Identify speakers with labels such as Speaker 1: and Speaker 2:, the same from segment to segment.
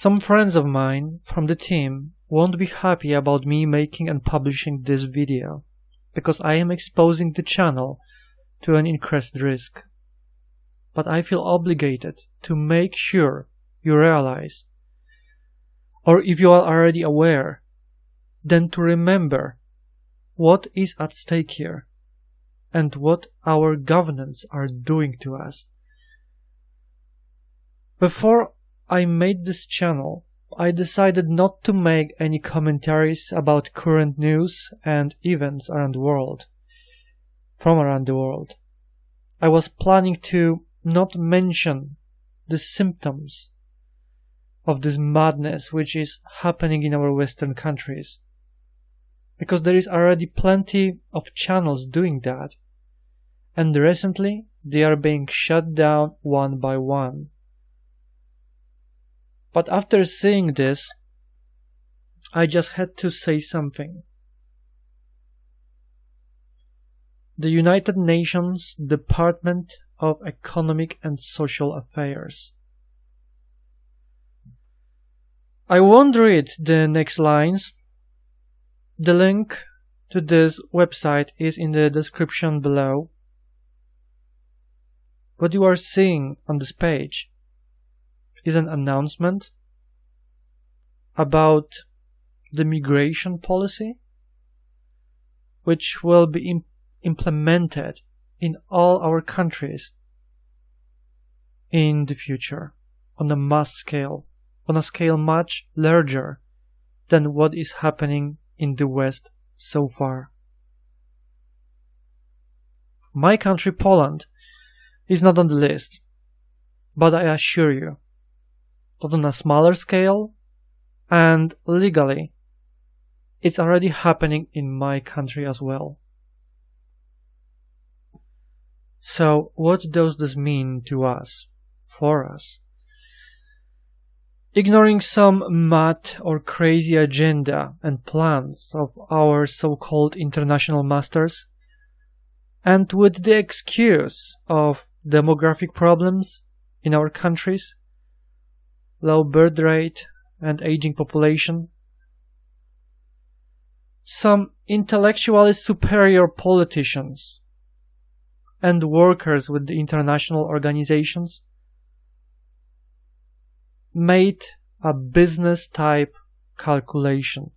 Speaker 1: Some friends of mine from the team won't be happy about me making and publishing this video, because I am exposing the channel to an increased risk. But I feel obligated to make sure you realize, or if you are already aware, then to remember what is at stake here and what our governments are doing to us. Before I made this channel, I decided not to make any commentaries about current news and events around the world, from around the world. I was planning to not mention the symptoms of this madness which is happening in our Western countries, because there is already plenty of channels doing that, and recently they are being shut down one by one. But after seeing this, I just had to say something. The United Nations Department of Economic and Social Affairs. I won't read the next lines. The link to this website is in the description below. What you are seeing on this page is an announcement about the migration policy, which will be implemented in all our countries in the future on a mass scale, on a scale much larger than what is happening in the West so far. My country, Poland, is not on the list, but I assure you, but on a smaller scale and legally, it's already happening in my country as well. So what does this mean to us, for us? Ignoring some mad or crazy agenda and plans of our so-called international masters, and with the excuse of demographic problems in our countries, low birth rate and aging population, some intellectually superior politicians and workers with the international organizations made a business-type calculation.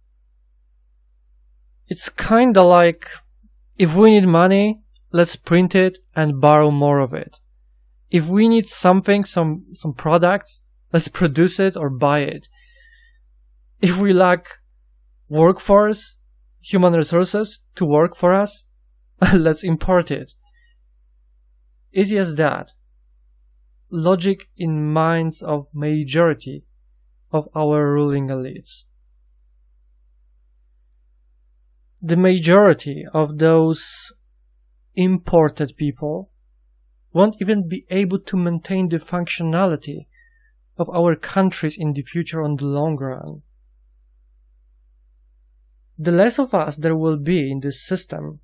Speaker 1: It's kinda like, if we need money, let's print it and borrow more of it. If we need something, some products, let's produce it or buy it. If we lack workforce, human resources to work for us, let's import it. Easy as that. Logic in minds of majority of our ruling elites. The majority of those imported people won't even be able to maintain the functionality of our countries in the future on the long run. The less of us there will be in this system,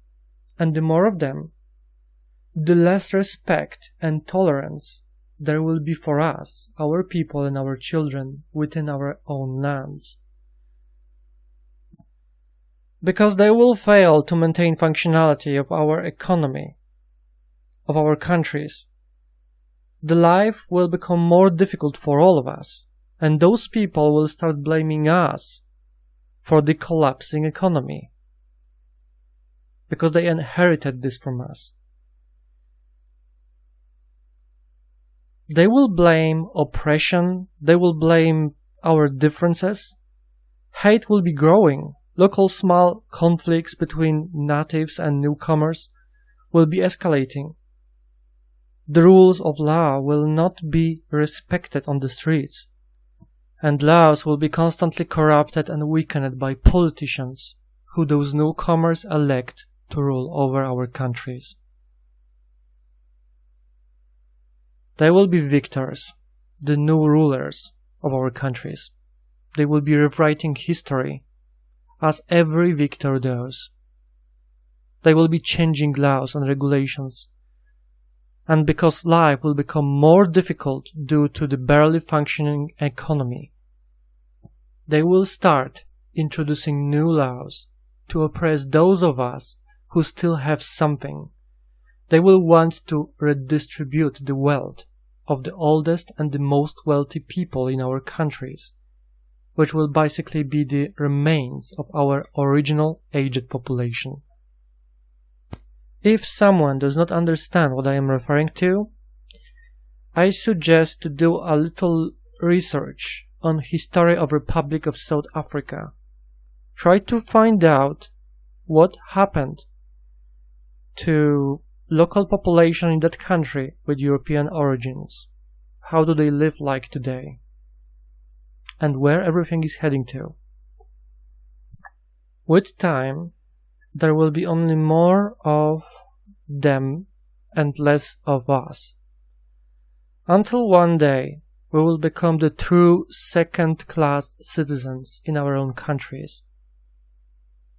Speaker 1: and the more of them, the less respect and tolerance there will be for us, our people and our children within our own lands. Because they will fail to maintain functionality of our economy, of our countries, the life will become more difficult for all of us, and those people will start blaming us for the collapsing economy, because they inherited this from us. They will blame oppression, they will blame our differences. Hate will be growing. Local small conflicts between natives and newcomers will be escalating. The rules of law will not be respected on the streets, and laws will be constantly corrupted and weakened by politicians who those newcomers elect to rule over our countries. They will be victors, the new rulers of our countries. They will be rewriting history, as every victor does. They will be changing laws and regulations, and because life will become more difficult due to the barely functioning economy, they will start introducing new laws to oppress those of us who still have something. They will want to redistribute the wealth of the oldest and the most wealthy people in our countries, which will basically be the remains of our original aged population. If someone does not understand what I am referring to, I suggest to do a little research on history of Republic of South Africa. Try to find out what happened to local population in that country with European origins. How do they live like today? And where everything is heading to. With time, there will be only more of them and less of us. Until one day, we will become the true second-class citizens in our own countries,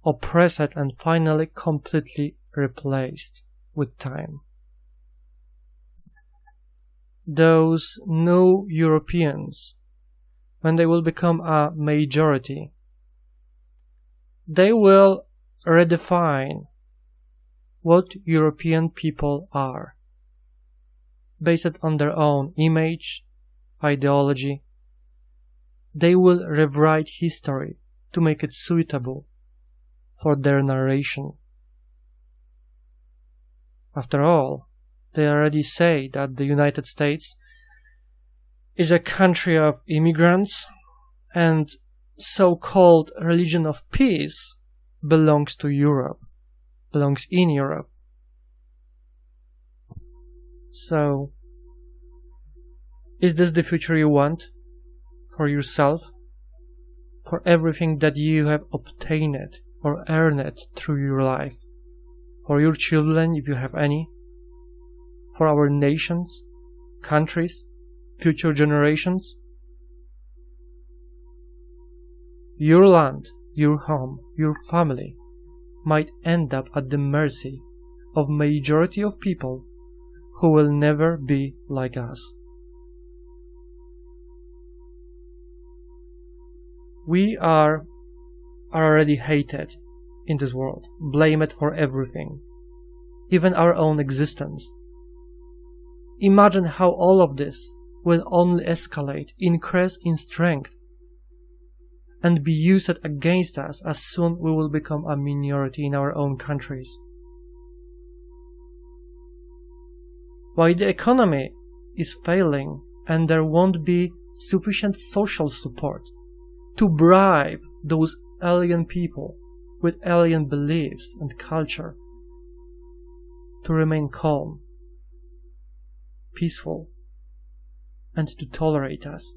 Speaker 1: oppressed and finally completely replaced with time. Those new Europeans, when they will become a majority, they will redefine what European people are, based on their own image, ideology. They will rewrite history to make it suitable for their narration. After all, they already say that the United States is a country of immigrants, and so-called religion of peace belongs in Europe. So, is this the future you want for yourself? For everything that you have obtained or earned through your life? For your children, if you have any? For our nations, countries, future generations? Your land, your home, your family might end up at the mercy of majority of people who will never be like us. We are already hated in this world, blamed for everything, even our own existence. Imagine how all of this will only escalate, increase in strength, and be used against us as soon we will become a minority in our own countries. While the economy is failing and there won't be sufficient social support to bribe those alien people with alien beliefs and culture to remain calm, peaceful, and to tolerate us.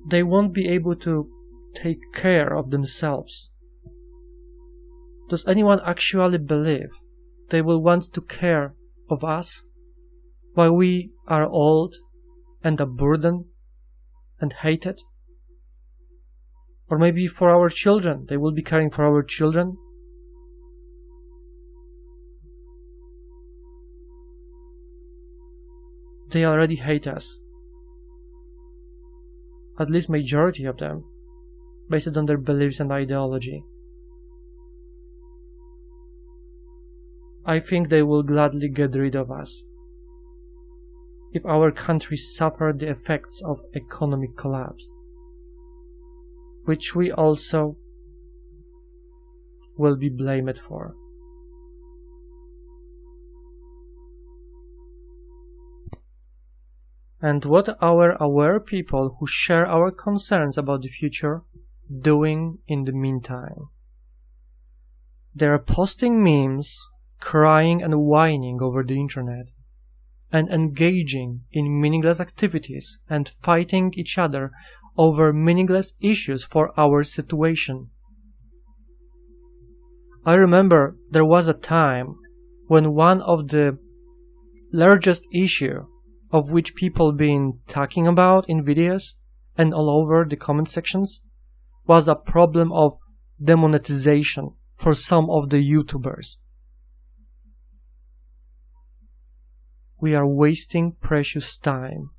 Speaker 1: They won't be able to take care of themselves. Does anyone actually believe they will want to care of us while we are old and a burden and hated? Or maybe for our children, they will be caring for our children? They already hate us. At least majority of them, based on their beliefs and ideology. I think they will gladly get rid of us if our country suffered the effects of economic collapse, which we also will be blamed for. And what are aware people who share our concerns about the future doing in the meantime? They are posting memes, crying and whining over the internet, and engaging in meaningless activities and fighting each other over meaningless issues for our situation. I remember there was a time when one of the largest issues of which people been talking about in videos and all over the comment sections was a problem of demonetization for some of the YouTubers. We are wasting precious time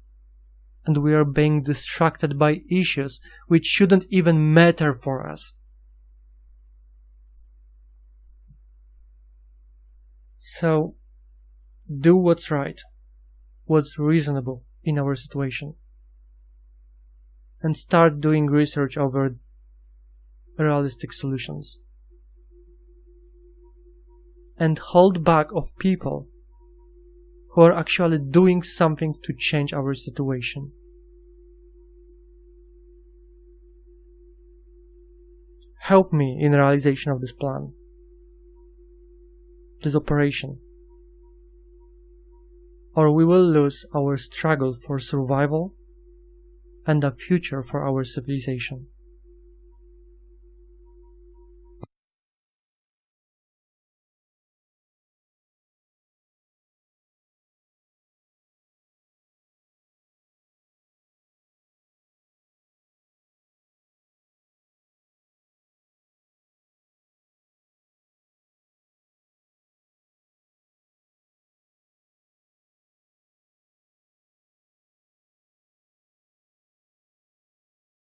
Speaker 1: and we are being distracted by issues which shouldn't even matter for us. So, do what's right, what's reasonable in our situation, and start doing research over realistic solutions. And hold back of people who are actually doing something to change our situation. Help me in realization of this plan, this operation, or we will lose our struggle for survival and a future for our civilization.